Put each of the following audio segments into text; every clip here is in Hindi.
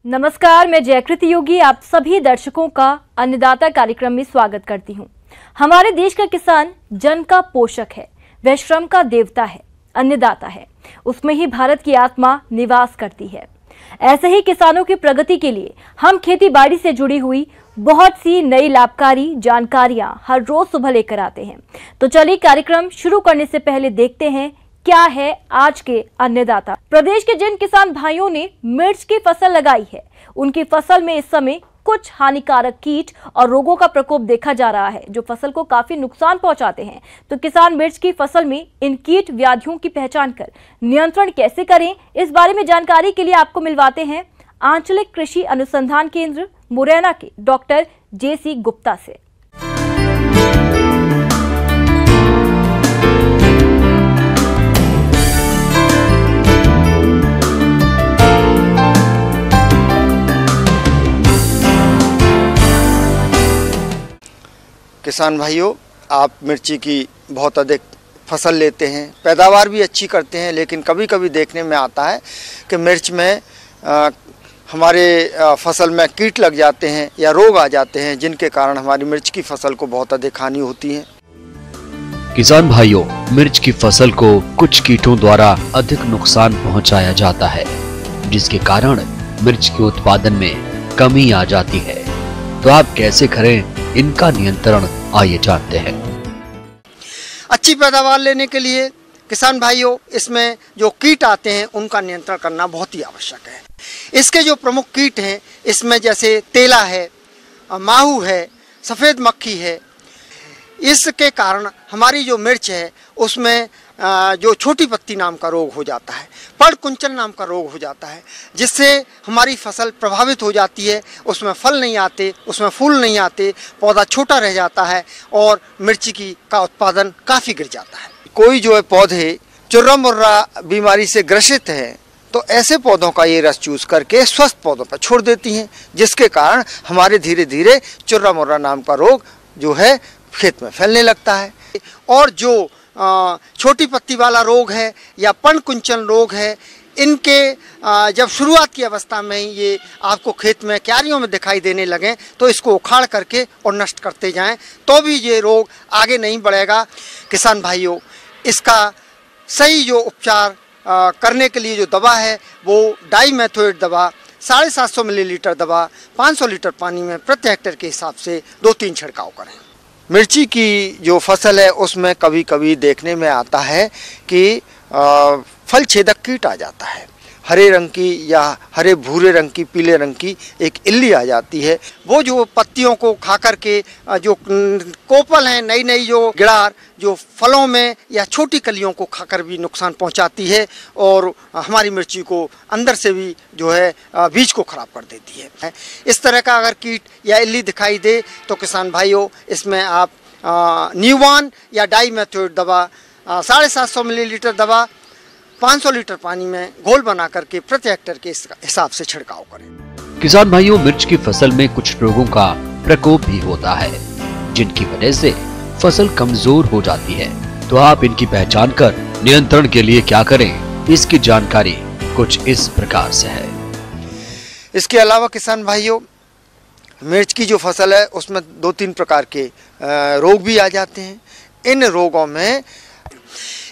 नमस्कार, मैं जयकृति योगी आप सभी दर्शकों का अन्नदाता कार्यक्रम में स्वागत करती हूं। हमारे देश का किसान जन का पोषक है, वह श्रम का देवता है, अन्नदाता है। उसमें ही भारत की आत्मा निवास करती है। ऐसे ही किसानों की प्रगति के लिए हम खेती बाड़ी से जुड़ी हुई बहुत सी नई लाभकारी जानकारियां हर रोज सुबह लेकर आते हैं। तो चलिए कार्यक्रम शुरू करने से पहले देखते हैं क्या है आज के अन्नदाता। प्रदेश के जिन किसान भाइयों ने मिर्च की फसल लगाई है, उनकी फसल में इस समय कुछ हानिकारक कीट और रोगों का प्रकोप देखा जा रहा है, जो फसल को काफी नुकसान पहुंचाते हैं। तो किसान मिर्च की फसल में इन कीट व्याधियों की पहचान कर नियंत्रण कैसे करें, इस बारे में जानकारी के लिए आपको मिलवाते हैं आंचलिक कृषि अनुसंधान केंद्र मुरैना के डॉक्टर JC गुप्ता से। किसान भाइयों, आप मिर्ची की बहुत अधिक फसल लेते हैं, पैदावार भी अच्छी करते हैं, लेकिन कभी कभी देखने में आता है कि मिर्च में हमारे फसल में कीट लग जाते हैं या रोग आ जाते हैं, जिनके कारण हमारी मिर्च की फसल को बहुत अधिक हानि होती है। किसान भाइयों, मिर्च की फसल को कुछ कीटों द्वारा अधिक नुकसान पहुंचाया जाता है, जिसके कारण मिर्च के उत्पादन में कमी आ जाती है। तो आप कैसे करें इनका नियंत्रण, आइए जानते हैं। अच्छी पैदावार लेने के लिए किसान भाइयों, इसमें जो कीट आते हैं उनका नियंत्रण करना बहुत ही आवश्यक है। इसके जो प्रमुख कीट हैं, इसमें जैसे तेला है, माहू है, सफ़ेद मक्खी है। इसके कारण हमारी जो मिर्च है उसमें जो छोटी पत्ती नाम का रोग हो जाता है, पड़ कुंचन नाम का रोग हो जाता है, जिससे हमारी फसल प्रभावित हो जाती है। उसमें फल नहीं आते, उसमें फूल नहीं आते, पौधा छोटा रह जाता है और मिर्ची का उत्पादन काफ़ी गिर जाता है। कोई जो है पौधे चुर्रा मुर्रा बीमारी से ग्रसित हैं, तो ऐसे पौधों का ये रस चूस करके स्वस्थ पौधों पर छोड़ देती हैं, जिसके कारण हमारे धीरे धीरे चुर्रा मुर्रा नाम का रोग जो है खेत में फैलने लगता है। और जो छोटी पत्ती वाला रोग है या पण कुंचन रोग है, इनके जब शुरुआत की अवस्था में ही ये आपको खेत में क्यारियों में दिखाई देने लगें, तो इसको उखाड़ करके और नष्ट करते जाएं, तो भी ये रोग आगे नहीं बढ़ेगा। किसान भाइयों, इसका सही जो उपचार करने के लिए जो दवा है वो डाइमेथोएट दवा 750 मिलीलीटर दवा 500 लीटर पानी में प्रति हेक्टेयर के हिसाब से 2-3 छिड़काव करें। मिर्ची की जो फसल है उसमें कभी कभी देखने में आता है कि फल छेदक कीट आ जाता है। हरे रंग की या हरे भूरे रंग की, पीले रंग की एक इल्ली आ जाती है। वो जो पत्तियों को खा करके जो कोपल हैं, नई नई जो गिड़ार जो फलों में या छोटी कलियों को खाकर भी नुकसान पहुंचाती है और हमारी मिर्ची को अंदर से भी जो है बीज को खराब कर देती है। इस तरह का अगर कीट या इल्ली दिखाई दे तो किसान भाइयों, इसमें आप न्यूवान या डाइमेथोएट दवा 750 मिलीलीटर दवा 500 लीटर पानी में घोल बना करके प्रति हेक्टेयर के हिसाब से छिड़काव करें। किसान भाइयों, मिर्च की फसल में कुछ रोगों का प्रकोप भी होता है, जिनकी वजह से फसल कमजोर हो जाती है। तो आप इनकी पहचान कर नियंत्रण के लिए क्या करें, इसकी जानकारी कुछ इस प्रकार से है। इसके अलावा किसान भाइयों, मिर्च की जो फसल है उसमें 2-3 प्रकार के रोग भी आ जाते हैं। इन रोगों में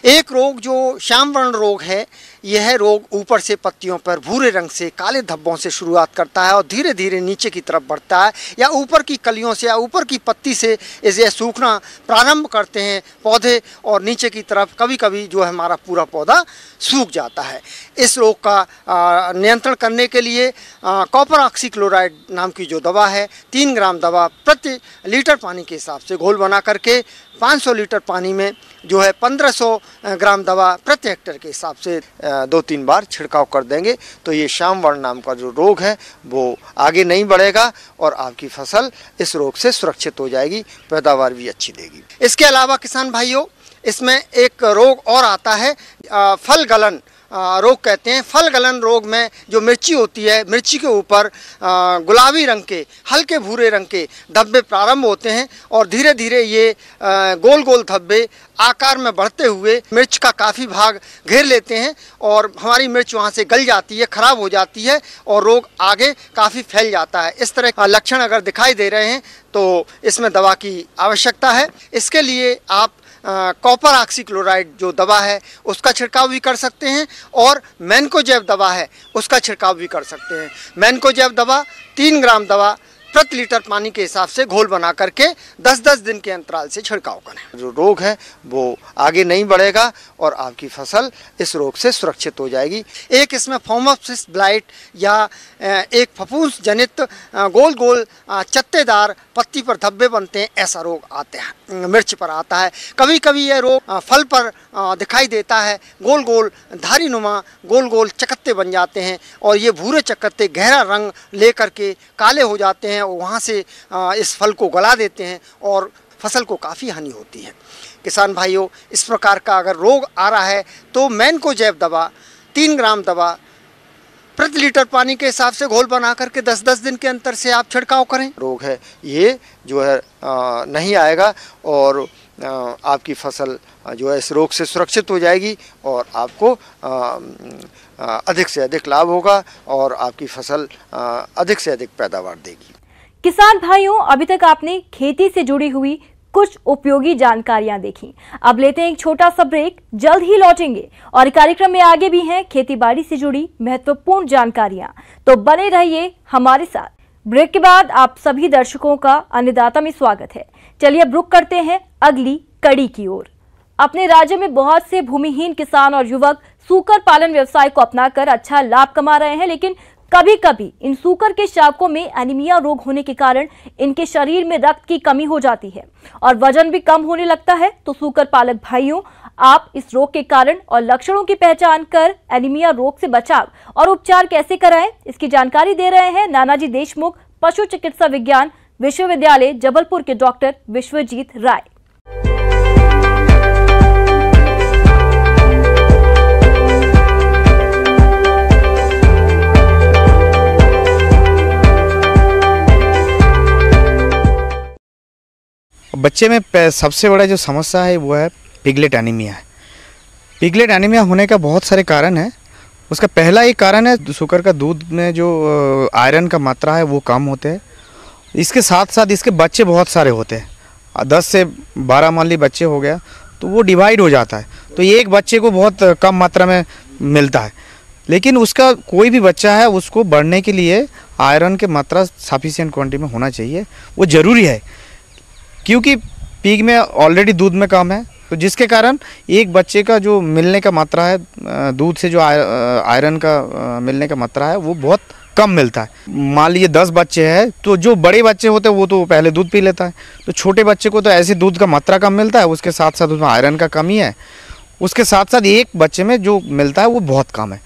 एक रोग जो श्याम वर्ण रोग है, यह रोग ऊपर से पत्तियों पर भूरे रंग से काले धब्बों से शुरुआत करता है और धीरे धीरे नीचे की तरफ बढ़ता है, या ऊपर की कलियों से या ऊपर की पत्ती से इसे सूखना प्रारंभ करते हैं पौधे, और नीचे की तरफ कभी कभी जो है हमारा पूरा पौधा सूख जाता है। इस रोग का नियंत्रण करने के लिए कॉपर ऑक्सीक्लोराइड नाम की जो दवा है, 3 ग्राम दवा प्रति लीटर पानी के हिसाब से घोल बना करके 500 लीटर पानी में जो है 1500 ग्राम दवा प्रति हेक्टेयर के हिसाब से 2-3 बार छिड़काव कर देंगे, तो ये श्याम वर्ण नाम का जो रोग है वो आगे नहीं बढ़ेगा और आपकी फसल इस रोग से सुरक्षित हो जाएगी, पैदावार भी अच्छी देगी। इसके अलावा किसान भाइयों, इसमें एक रोग और आता है फल गलन रोग कहते हैं। फल गलन रोग में जो मिर्ची होती है, मिर्ची के ऊपर गुलाबी रंग के, हल्के भूरे रंग के धब्बे प्रारंभ होते हैं और धीरे धीरे ये गोल गोल धब्बे आकार में बढ़ते हुए मिर्च का काफ़ी भाग घेर लेते हैं और हमारी मिर्च वहाँ से गल जाती है, खराब हो जाती है और रोग आगे काफ़ी फैल जाता है। इस तरह के लक्षण अगर दिखाई दे रहे हैं तो इसमें दवा की आवश्यकता है। इसके लिए आप कॉपर ऑक्सीक्लोराइड जो दवा है उसका छिड़काव भी कर सकते हैं और मैनकोजेब दवा है उसका छिड़काव भी कर सकते हैं। मैनकोजेब दवा 3 ग्राम दवा प्रति लीटर पानी के हिसाब से घोल बना करके 10-10 दिन के अंतराल से छिड़काव करें। जो रोग है वो आगे नहीं बढ़ेगा और आपकी फसल इस रोग से सुरक्षित हो जाएगी। एक इसमें फॉर्मोप्सिस ब्लाइट या एक फफूंस जनित गोल गोल चत्तेदार पत्ती पर धब्बे बनते हैं, ऐसा रोग आते हैं, मिर्च पर आता है। कभी कभी यह रोग फल पर दिखाई देता है, गोल गोल धारी नुमा गोल गोल चकत्ते बन जाते हैं और ये भूरे चकत्ते गहरा रंग लेकर के काले हो जाते हैं और वहाँ से इस फल को गला देते हैं और फसल को काफ़ी हानि होती है। किसान भाइयों, इस प्रकार का अगर रोग आ रहा है तो मैनकोजेब दवा 3 ग्राम दवा प्रति लीटर पानी के हिसाब से घोल बना करके 10-10 दिन के अंतर से आप छिड़काव करें। रोग है ये जो है नहीं आएगा और आपकी फसल जो है इस रोग से सुरक्षित हो जाएगी और आपको अधिक से अधिक लाभ होगा और आपकी फसल अधिक से अधिक पैदावार देगी। किसान भाइयों, अभी तक आपने खेती से जुड़ी हुई कुछ उपयोगी जानकारियां देखी। अब लेते हैं एक छोटा सा ब्रेक, जल्द ही लौटेंगे और कार्यक्रम में आगे भी हैं खेतीबाड़ी से जुड़ी महत्वपूर्ण जानकारियां, तो बने रहिए हमारे साथ। ब्रेक के बाद आप सभी दर्शकों का अन्नदाता में स्वागत है। चलिए अब रुक करते हैं अगली कड़ी की ओर। अपने राज्य में बहुत से भूमिहीन किसान और युवक सूकर पालन व्यवसाय को अपनाकर अच्छा लाभ कमा रहे हैं, लेकिन कभी कभी इन सूकर के शावकों में एनीमिया रोग होने के कारण इनके शरीर में रक्त की कमी हो जाती है और वजन भी कम होने लगता है। तो सूकर पालक भाइयों, आप इस रोग के कारण और लक्षणों की पहचान कर एनीमिया रोग से बचाव और उपचार कैसे कराएं, इसकी जानकारी दे रहे हैं नानाजी देशमुख पशु चिकित्सा विज्ञान विश्वविद्यालय जबलपुर के डॉक्टर विश्वजीत राय। बच्चे में सबसे बड़ा जो समस्या है वो है पिगलेट एनीमिया है। पिगलेट एनीमिया होने का बहुत सारे कारण है। उसका पहला एक कारण है सूकर का दूध में जो आयरन का मात्रा है वो कम होते हैं। इसके साथ साथ इसके बच्चे बहुत सारे होते हैं, 10 से 12 मान ली बच्चे हो गया तो वो डिवाइड हो जाता है, तो एक बच्चे को बहुत कम मात्रा में मिलता है। लेकिन उसका कोई भी बच्चा है उसको बढ़ने के लिए आयरन की मात्रा सफिशिएंट क्वांटिटी में होना चाहिए, वो ज़रूरी है क्योंकि पीक में ऑलरेडी दूध में कम है, तो जिसके कारण एक बच्चे का जो मिलने का मात्रा है दूध से जो आयरन का मिलने का मात्रा है वो बहुत कम मिलता है। मान लीजिए 10 बच्चे हैं तो जो बड़े बच्चे होते हैं वो तो पहले दूध पी लेता है, तो छोटे बच्चे को तो ऐसे दूध का मात्रा कम मिलता है, उसके साथ साथ उसमें आयरन का कमी है, उसके साथ साथ एक बच्चे में जो मिलता है वो बहुत कम है,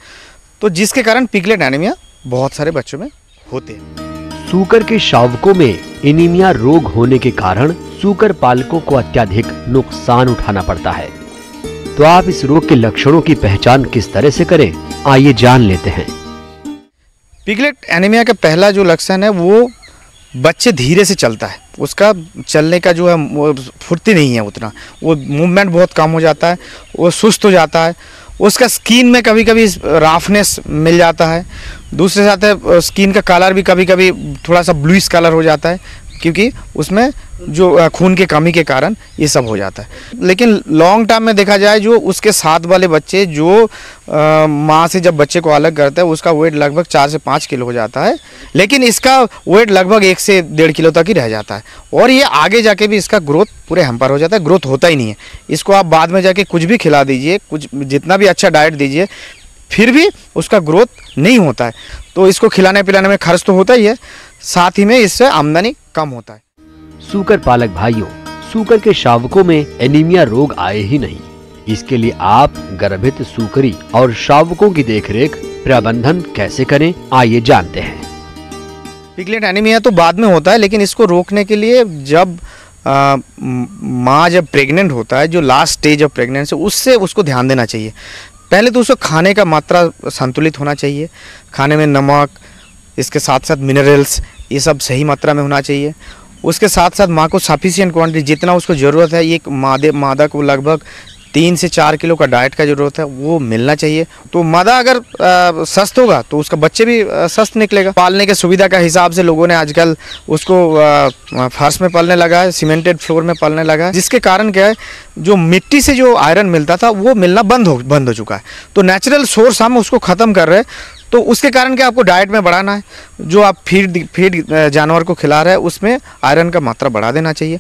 तो जिसके कारण पिगलेट एनीमिया बहुत सारे बच्चों में होते हैं। सूकर के शावकों में एनीमिया रोग होने के कारण सूकर पालकों को अत्यधिक नुकसान उठाना पड़ता है। तो आप इस रोग के लक्षणों की पहचान किस तरह से करें, आइए जान लेते हैं। पिगलेट एनीमिया का पहला जो लक्षण है वो बच्चे धीरे से चलता है, उसका चलने का जो है वो फुर्ती नहीं है उतना, वो मूवमेंट बहुत कम हो जाता है, वो सुस्त हो जाता है, उसका स्किन में कभी कभी राफनेस मिल जाता है, दूसरे साथ है स्किन का कलर भी कभी कभी थोड़ा सा ब्लूइश कलर हो जाता है क्योंकि उसमें जो खून की कमी के कारण ये सब हो जाता है। लेकिन लॉन्ग टर्म में देखा जाए जो उसके साथ वाले बच्चे जो माँ से जब बच्चे को अलग करता है उसका वेट लगभग 4 से 5 किलो हो जाता है, लेकिन इसका वेट लगभग 1 से 1.5 किलो तक ही रह जाता है और ये आगे जाके भी इसका ग्रोथ पूरे हैम्पर हो जाता है, ग्रोथ होता ही नहीं है। इसको आप बाद में जाके कुछ भी खिला दीजिए, कुछ जितना भी अच्छा डाइट दीजिए, फिर भी उसका ग्रोथ नहीं होता है। तो इसको खिलाने पिलाने में खर्च तो होता ही है, साथ ही में इससे आमदनी कम होता है। सूकर पालक भाइयों, सूकर के शावकों में एनीमिया रोग आए ही नहीं, इसके लिए आप गर्भित सूकरी और शावकों की देखरेख प्रबंधन कैसे करें, आइए जानते हैं। पिगलेट एनीमिया तो बाद में होता है, लेकिन इसको रोकने के लिए जब माँ जब प्रेग्नेंट होता है, जो लास्ट स्टेज ऑफ प्रेगनेंसी, उससे उसको ध्यान देना चाहिए। पहले तो उसको खाने का मात्रा संतुलित होना चाहिए, खाने में नमक, इसके साथ साथ मिनरल्स, ये सब सही मात्रा में होना चाहिए। उसके साथ साथ माँ को सफिशिएंट क्वांटिटी, जितना उसको ज़रूरत है, एक मादा को लगभग 3 से 4 किलो का डाइट का ज़रूरत है, वो मिलना चाहिए। तो मादा अगर स्वस्थ होगा तो उसका बच्चे भी स्वस्थ निकलेगा। पालने के सुविधा का हिसाब से लोगों ने आजकल उसको फर्श में पालने लगा है, सीमेंटेड फ्लोर में पालने लगा है, जिसके कारण क्या है, जो मिट्टी से जो आयरन मिलता था वो मिलना बंद हो चुका है। तो नेचुरल सोर्स हम उसको ख़त्म कर रहे हैं। तो उसके कारण क्या, आपको डाइट में बढ़ाना है, जो आप फीड जानवर को खिला रहे हैं उसमें आयरन का मात्रा बढ़ा देना चाहिए।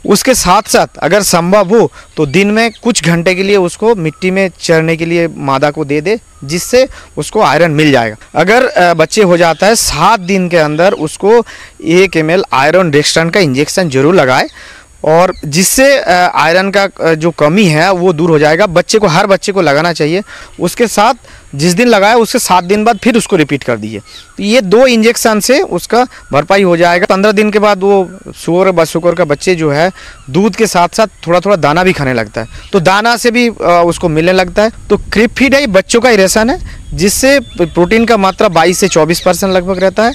उसके साथ साथ अगर संभव हो तो दिन में कुछ घंटे के लिए उसको मिट्टी में चरने के लिए मादा को दे दे, जिससे उसको आयरन मिल जाएगा। अगर बच्चे हो जाता है 7 दिन के अंदर उसको 1 ml आयरन डेक्स्ट्रान का इंजेक्शन जरूर लगाए, और जिससे आयरन का जो कमी है वो दूर हो जाएगा। हर बच्चे को लगाना चाहिए। उसके साथ जिस दिन लगाया उसके 7 दिन बाद फिर उसको रिपीट कर दीजिए। तो ये 2 इंजेक्शन से उसका भरपाई हो जाएगा। 15 दिन के बाद वो सुअर का बच्चे जो है दूध के साथ साथ थोड़ा थोड़ा दाना भी खाने लगता है, तो दाना से भी उसको मिलने लगता है। तो क्रिप फीड है, बच्चों का ही रेशन है, जिससे प्रोटीन का मात्रा 22 से 24% लगभग रहता है,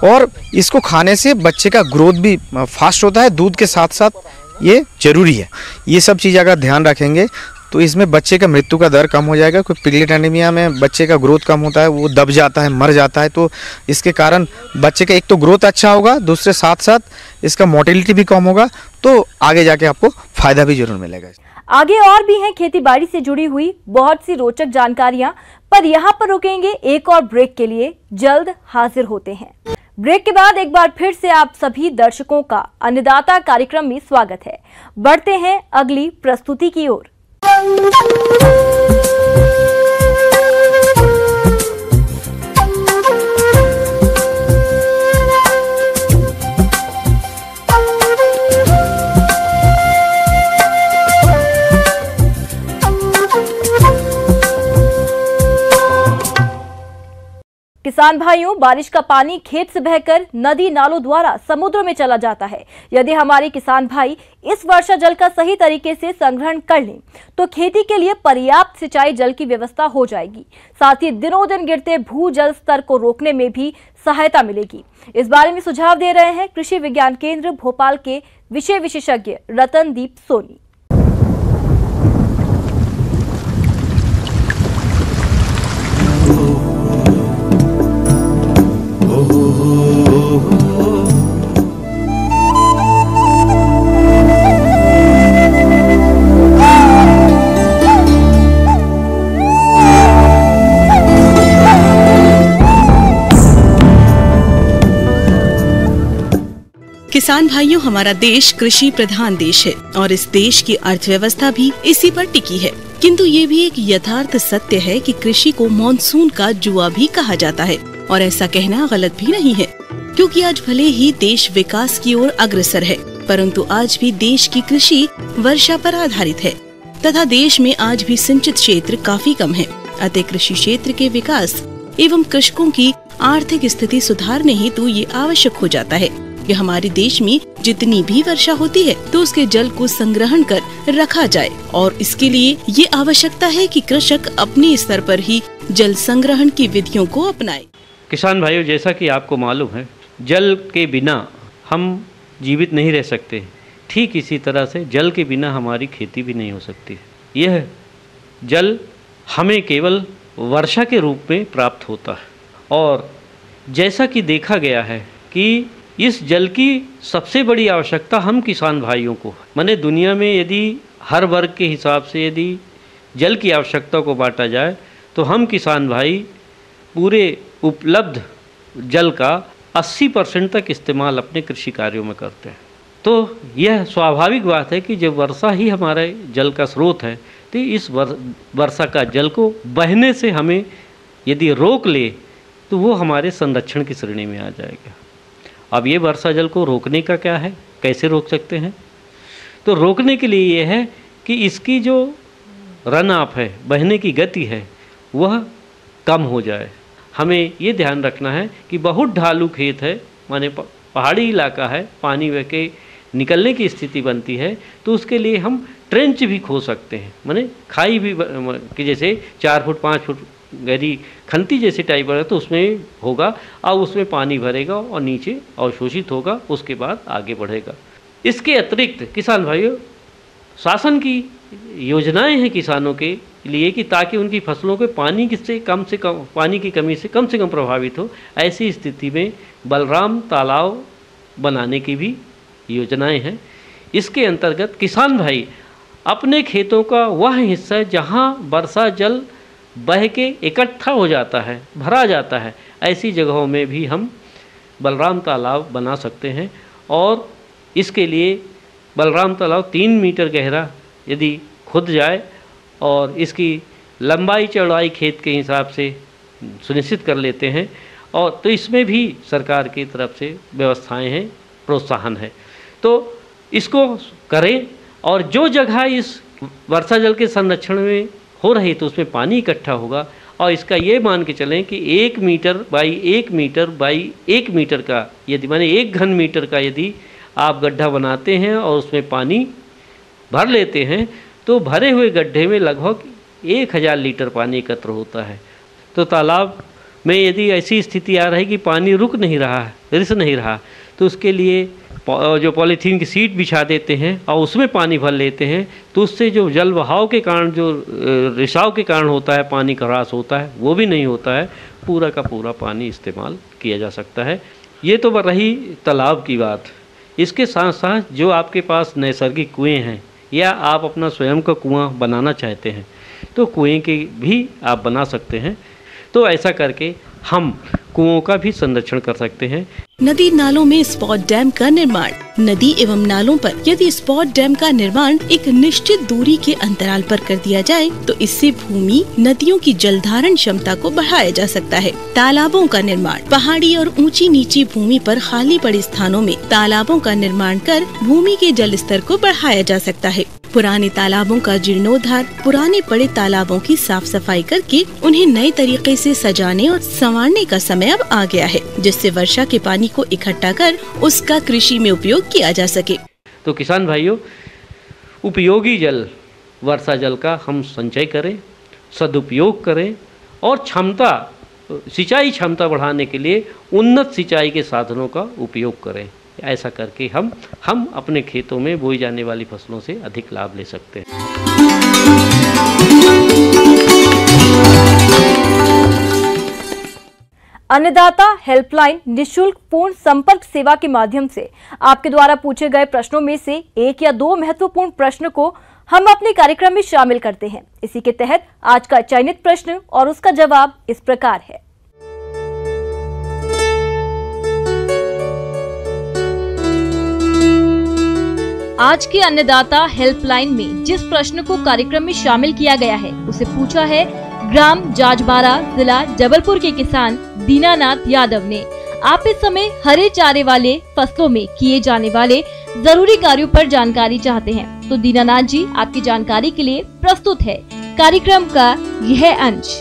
और इसको खाने से बच्चे का ग्रोथ भी फास्ट होता है। दूध के साथ साथ ये जरूरी है। ये सब चीज़ अगर ध्यान रखेंगे तो इसमें बच्चे का मृत्यु का दर कम हो जाएगा। कोई पिगलेट एनीमिया में बच्चे का ग्रोथ कम होता है, वो दब जाता है, मर जाता है। तो इसके कारण बच्चे का एक तो ग्रोथ अच्छा होगा, दूसरे साथ साथ इसका मोर्टेलिटी भी कम होगा। तो आगे जाके आपको फ़ायदा भी जरूर मिलेगा। आगे और भी हैं खेती बाड़ी से जुड़ी हुई बहुत सी रोचक जानकारियां, पर यहाँ पर रुकेंगे एक और ब्रेक के लिए। जल्द हाजिर होते हैं। ब्रेक के बाद एक बार फिर से आप सभी दर्शकों का अन्नदाता कार्यक्रम में स्वागत है। बढ़ते हैं अगली प्रस्तुति की ओर। किसान भाइयों, बारिश का पानी खेत से बहकर नदी नालों द्वारा समुद्र में चला जाता है। यदि हमारे किसान भाई इस वर्षा जल का सही तरीके से संग्रहण कर लें तो खेती के लिए पर्याप्त सिंचाई जल की व्यवस्था हो जाएगी। साथ ही दिनों दिन गिरते भू जल स्तर को रोकने में भी सहायता मिलेगी। इस बारे में सुझाव दे रहे हैं कृषि विज्ञान केंद्र भोपाल के विषय विशेषज्ञ रतनदीप सोनी। किसान भाइयों, हमारा देश कृषि प्रधान देश है और इस देश की अर्थव्यवस्था भी इसी पर टिकी है। किंतु ये भी एक यथार्थ सत्य है कि कृषि को मॉनसून का जुआ भी कहा जाता है, और ऐसा कहना गलत भी नहीं है, क्योंकि आज भले ही देश विकास की ओर अग्रसर है, परंतु आज भी देश की कृषि वर्षा पर आधारित है तथा देश में आज भी सिंचित क्षेत्र काफी कम है। अतः कृषि क्षेत्र के विकास एवं कृषकों की आर्थिक स्थिति सुधारने हेतु ये आवश्यक हो जाता है कि हमारे देश में जितनी भी वर्षा होती है तो उसके जल को संग्रहण कर रखा जाए, और इसके लिए ये आवश्यकता है कि कृषक अपने स्तर पर ही जल संग्रहण की विधियों को अपनाए। किसान भाइयों, जैसा कि आपको मालूम है, जल के बिना हम जीवित नहीं रह सकते। ठीक इसी तरह से जल के बिना हमारी खेती भी नहीं हो सकती। यह जल हमें केवल वर्षा के रूप में प्राप्त होता है, और जैसा कि देखा गया है कि इस जल की सबसे बड़ी आवश्यकता हम किसान भाइयों को, माने दुनिया में यदि हर वर्ग के हिसाब से यदि जल की आवश्यकता को बांटा जाए तो हम किसान भाई पूरे उपलब्ध जल का 80% तक इस्तेमाल अपने कृषि कार्यों में करते हैं। तो यह स्वाभाविक बात है कि जब वर्षा ही हमारे जल का स्रोत है तो इस वर्षा का जल को बहने से हमें यदि रोक ले तो वो हमारे संरक्षण की श्रेणी में आ जाएगा। अब ये वर्षा जल को रोकने का क्या है, कैसे रोक सकते हैं? तो रोकने के लिए ये है कि इसकी जो रन ऑफ है, बहने की गति है, वह कम हो जाए। हमें ये ध्यान रखना है कि बहुत ढालू खेत है, माने पहाड़ी इलाका है, पानी बह के निकलने की स्थिति बनती है तो उसके लिए हम ट्रेंच भी खो सकते हैं, माने खाई भी कि जैसे 4 फुट 5 फुट गहरी खंती जैसी टाइप है तो उसमें होगा और उसमें पानी भरेगा और नीचे अवशोषित होगा, उसके बाद आगे बढ़ेगा। इसके अतिरिक्त किसान भाइयों शासन की योजनाएं हैं किसानों के लिए कि ताकि उनकी फसलों के पानी से कम पानी की कमी से कम प्रभावित हो। ऐसी स्थिति में बलराम तालाब बनाने की भी योजनाएं हैं। इसके अंतर्गत किसान भाई अपने खेतों का वह हिस्सा जहां वर्षा जल बह के इकट्ठा हो जाता है, भरा जाता है, ऐसी जगहों में भी हम बलराम तालाब बना सकते हैं। और इसके लिए बलराम तालाब 3 मीटर गहरा यदि खुद जाए और इसकी लंबाई चौड़ाई खेत के हिसाब से सुनिश्चित कर लेते हैं और तो इसमें भी सरकार की तरफ से व्यवस्थाएं हैं, प्रोत्साहन है, तो इसको करें। और जो जगह इस वर्षा जल के संरक्षण में हो रही तो उसमें पानी इकट्ठा होगा और इसका ये मान के चलें कि 1 metre by 1 metre by 1 metre का यदि माने 1 घन मीटर का यदि आप गड्ढा बनाते हैं और उसमें पानी भर लेते हैं तो भरे हुए गड्ढे में लगभग 1000 लीटर पानी एकत्र होता है। तो तालाब में यदि ऐसी स्थिति आ रही कि पानी रुक नहीं रहा है, रिस नहीं रहा, तो उसके लिए जो पॉलीथीन की सीट बिछा देते हैं और उसमें पानी भर लेते हैं तो उससे जो जल बहाव के कारण जो रिसाव के कारण होता है, पानी का ह्रास होता है, वो भी नहीं होता है। पूरा का पूरा पानी इस्तेमाल किया जा सकता है। ये तो रही तालाब की बात। इसके साथ साथ जो आपके पास नैसर्गिक कुएँ हैं या आप अपना स्वयं का कुआं बनाना चाहते हैं तो कुएं के भी आप बना सकते हैं। तो ऐसा करके हम कुओं का भी संरक्षण कर सकते हैं। नदी नालों में स्पॉट डैम का निर्माण। नदी एवं नालों पर यदि स्पॉट डैम का निर्माण एक निश्चित दूरी के अंतराल पर कर दिया जाए तो इससे भूमि नदियों की जल धारण क्षमता को बढ़ाया जा सकता है। तालाबों का निर्माण। पहाड़ी और ऊंची नीची भूमि पर खाली पड़े स्थानों में तालाबों का निर्माण कर भूमि के जल स्तर को बढ़ाया जा सकता है। पुराने तालाबों का जीर्णोद्धार। पुराने पड़े तालाबों की साफ सफाई करके उन्हें नए तरीके से सजाने और संवारने का समय अब आ गया है, जिससे वर्षा के पानी को इकट्ठा कर उसका कृषि में उपयोग किया जा सके। तो किसान भाइयों, उपयोगी जल वर्षा जल का हम संचय करें, सदुपयोग करें और सिंचाई क्षमता बढ़ाने के लिए उन्नत सिंचाई के साधनों का उपयोग करें। ऐसा करके हम अपने खेतों में बोई जाने वाली फसलों से अधिक लाभ ले सकते हैं। अन्नदाता हेल्पलाइन निशुल्क पूर्ण संपर्क सेवा के माध्यम से आपके द्वारा पूछे गए प्रश्नों में से 1 या 2 महत्वपूर्ण प्रश्न को हम अपने कार्यक्रम में शामिल करते हैं। इसी के तहत आज का चयनित प्रश्न और उसका जवाब इस प्रकार है। आज के अन्नदाता हेल्पलाइन में जिस प्रश्न को कार्यक्रम में शामिल किया गया है उसे पूछा है ग्राम जाजबारा, जिला जबलपुर के किसान दीनानाथ यादव ने। आप इस समय हरे चारे वाले फसलों में किए जाने वाले जरूरी कार्यों पर जानकारी चाहते हैं। तो दीनानाथ जी, आपकी जानकारी के लिए प्रस्तुत है कार्यक्रम का यह अंश।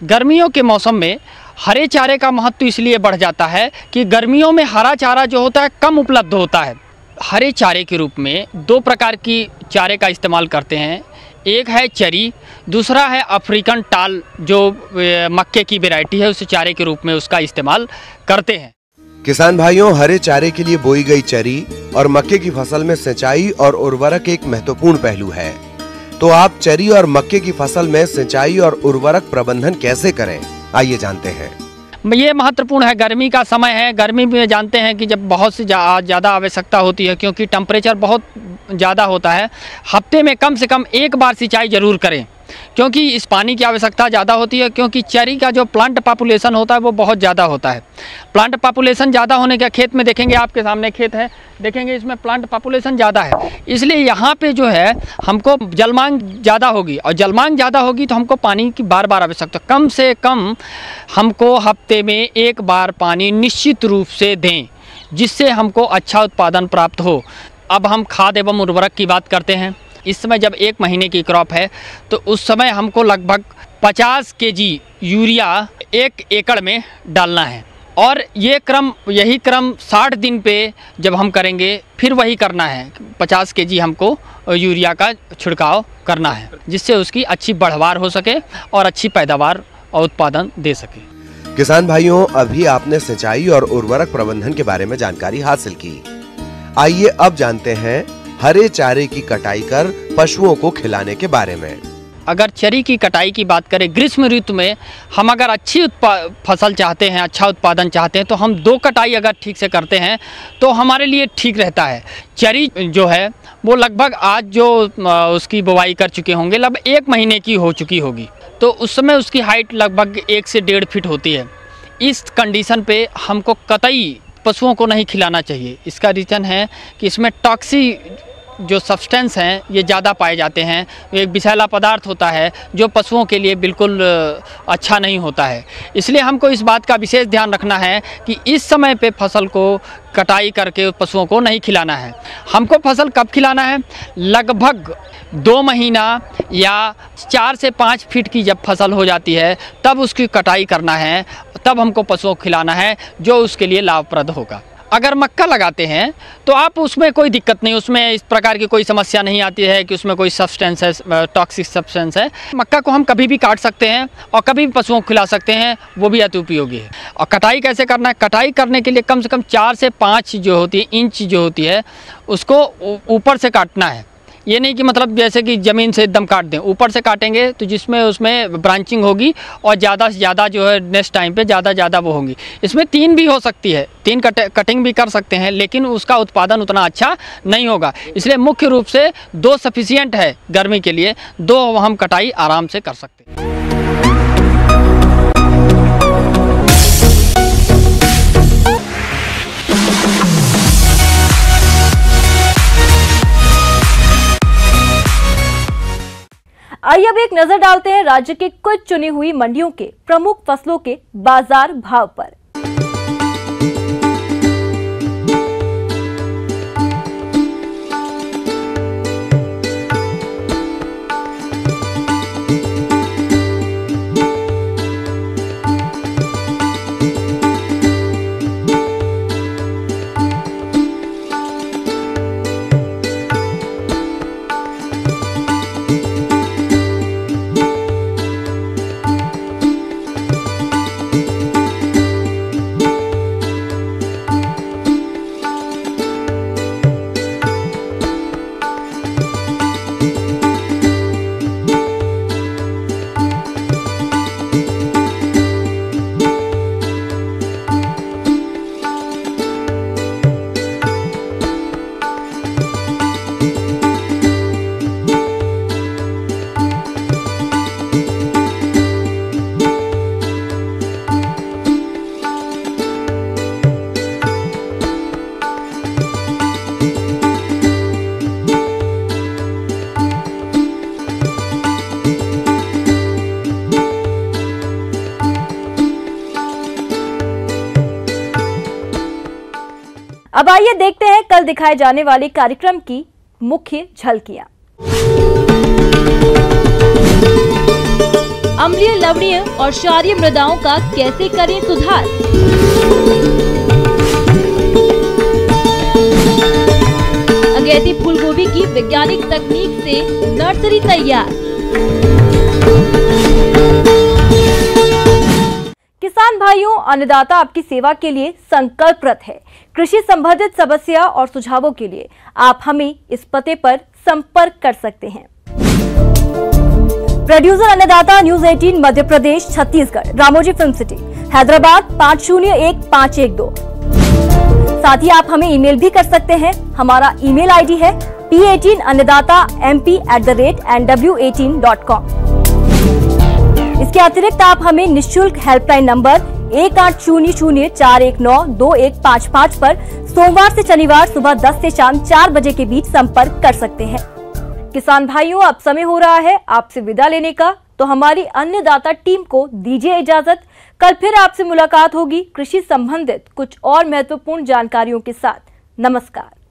गर्मियों के मौसम में हरे चारे का महत्व इसलिए बढ़ जाता है कि गर्मियों में हरा चारा जो होता है कम उपलब्ध होता है। हरे चारे के रूप में 2 प्रकार की चारे का इस्तेमाल करते हैं। एक है चरी, दूसरा है अफ्रीकन टाल जो मक्के की वैरायटी है, उस चारे के रूप में उसका इस्तेमाल करते हैं। किसान भाइयों, हरे चारे के लिए बोई गई चरी और मक्के की फसल में सिंचाई और उर्वरक एक महत्वपूर्ण पहलू है। तो आप चरी और मक्के की फसल में सिंचाई और उर्वरक प्रबंधन कैसे करें, आइए जानते हैं। ये महत्वपूर्ण है। गर्मी का समय है। गर्मी में जानते हैं कि जब बहुत सी ज़्यादा आवश्यकता होती है क्योंकि टेम्परेचर बहुत ज़्यादा होता है। हफ्ते में कम से कम 1 बार सिंचाई जरूर करें क्योंकि इस पानी की आवश्यकता ज़्यादा होती है। क्योंकि चरी का जो प्लांट पॉपुलेशन होता है वो बहुत ज़्यादा होता है। प्लांट पॉपुलेशन ज़्यादा होने के खेत में देखेंगे, आपके सामने खेत है, देखेंगे इसमें प्लांट पॉपुलेशन ज़्यादा है। इसलिए यहाँ पे जो है हमको जलमांग ज़्यादा होगी और जलमांग ज़्यादा होगी तो हमको पानी की बार बार आवश्यकता। कम से कम हमको हफ्ते में 1 बार पानी निश्चित रूप से दें जिससे हमको अच्छा उत्पादन प्राप्त हो। अब हम खाद एवं उर्वरक की बात करते हैं। इस समय जब 1 महीने की क्रॉप है तो उस समय हमको लगभग 50 kg यूरिया 1 एकड़ में डालना है। और यही क्रम 60 दिन पे जब हम करेंगे फिर वही करना है। 50 kg हमको यूरिया का छिड़काव करना है, जिससे उसकी अच्छी बढ़वार हो सके और अच्छी पैदावार और उत्पादन दे सके। किसान भाइयों, अभी आपने सिंचाई और उर्वरक प्रबंधन के बारे में जानकारी हासिल की। आइए अब जानते हैं हरे चारे की कटाई कर पशुओं को खिलाने के बारे में। अगर चरी की कटाई की बात करें, ग्रीष्म ऋतु में हम अगर अच्छी फसल चाहते हैं, अच्छा उत्पादन चाहते हैं, तो हम 2 कटाई अगर ठीक से करते हैं तो हमारे लिए ठीक रहता है। चरी जो है वो लगभग आज जो उसकी बुवाई कर चुके होंगे, लगभग 1 महीने की हो चुकी होगी, तो उस समय उसकी हाइट लगभग 1 से 1.5 फीट होती है। इस कंडीशन पे हमको कतई पशुओं को नहीं खिलाना चाहिए। इसका रीज़न है कि इसमें टॉक्सिक जो सब्सटेंस हैं ये ज़्यादा पाए जाते हैं। एक विषैला पदार्थ होता है जो पशुओं के लिए बिल्कुल अच्छा नहीं होता है। इसलिए हमको इस बात का विशेष ध्यान रखना है कि इस समय पे फसल को कटाई करके पशुओं को नहीं खिलाना है। हमको फसल कब खिलाना है? लगभग 2 महीना या 4 से 5 फीट की जब फसल हो जाती है तब उसकी कटाई करना है, तब हमको पशुओं को खिलाना है, जो उसके लिए लाभप्रद होगा। अगर मक्का लगाते हैं तो आप उसमें कोई दिक्कत नहीं, उसमें इस प्रकार की कोई समस्या नहीं आती है कि उसमें कोई सब्सटेंस है, टॉक्सिक सब्सटेंस है। मक्का को हम कभी भी काट सकते हैं और कभी भी पशुओं को खिला सकते हैं, वो भी अति उपयोगी है। और कटाई कैसे करना है? कटाई करने के लिए कम से कम 4 से 5 जो होती है इंच जो होती है उसको ऊपर से काटना है। ये नहीं कि मतलब जैसे कि ज़मीन से एकदम काट दें, ऊपर से काटेंगे तो जिसमें उसमें ब्रांचिंग होगी और ज़्यादा से ज़्यादा जो है नेक्स्ट टाइम पे ज़्यादा वो होंगी। इसमें 3 भी हो सकती है, 3 कटिंग भी कर सकते हैं, लेकिन उसका उत्पादन उतना अच्छा नहीं होगा। इसलिए मुख्य रूप से 2 सफिशिएंट है गर्मी के लिए, 2 हम कटाई आराम से कर सकते हैं। आइए अब एक नजर डालते हैं राज्य के कुछ चुनी हुई मंडियों के प्रमुख फसलों के बाजार भाव पर। अब आइए देखते हैं कल दिखाए जाने वाले कार्यक्रम की मुख्य झलकियां। अम्लीय, लवणीय और क्षारीय मृदाओं का कैसे करें सुधार। अगेती फूलगोभी की वैज्ञानिक तकनीक से नर्सरी तैयार। किसान भाइयों, अन्नदाता आपकी सेवा के लिए संकल्परत है। कृषि संबंधित समस्या और सुझावों के लिए आप हमें इस पते पर संपर्क कर सकते हैं। प्रोड्यूसर अन्नदाता, news 18 Madhya Pradesh Chhattisgarh, Ramoji film city, Hyderabad 501512। साथ ही आप हमें ईमेल भी कर सकते हैं। हमारा ईमेल आईडी है p18annadatamp@nw18.com। इसके अतिरिक्त आप हमें निःशुल्क हेल्पलाइन नंबर 1800419215 पर सोमवार से शनिवार सुबह 10 से शाम 4 बजे के बीच संपर्क कर सकते हैं। किसान भाइयों, अब समय हो रहा है आपसे विदा लेने का, तो हमारी अन्नदाता टीम को दीजिए इजाजत। कल फिर आपसे मुलाकात होगी कृषि संबंधित कुछ और महत्वपूर्ण जानकारियों के साथ। नमस्कार।